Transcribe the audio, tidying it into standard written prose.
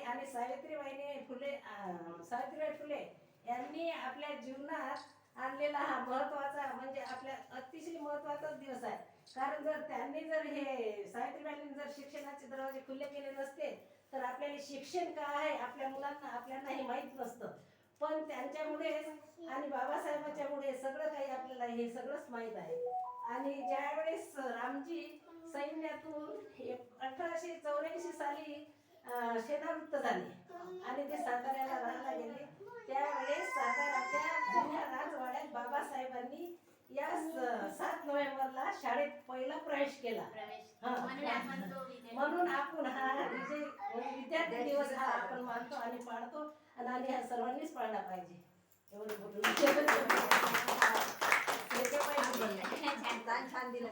आणि सावित्रीबाई फुले यांनी आपल्या जीवनात आणलेला हा महत्वाचा म्हणजे आपल्या अतिशय महत्वाचाच दिवस आहे. कारण जर त्यांनी जर हे सावित्रीबाईंनी जर शिक्षणाचे दरवाजे खुले केले नसते तर आपल्याला शिक्षण काय आहे आपल्या मुलांना आपल्याला हे माहीत नसतं. पण त्यांच्यामुळे आणि बाबासाहेबांच्यामुळे सगळं काही आपल्याला हे सगळंच माहीत आहे. आणि ज्यावेळेस रामजी सैन्यातून 1884 साली सेनावृत्त झाले आणि ते साताऱ्याला राहायला गेले, त्यावेळेस साताऱ्याच्या जुन्या राजवाड्यात बाबासाहेबांनी या 7 नोव्हेंबरला शाळेत पहिला प्रवेश केला. म्हणून आपण हा विद्यार्थी दिवस हा आपण मानतो आणि पाळतो आणि हा सर्वांनीच पाळला पाहिजे. एवढं बोलून छान दिलं.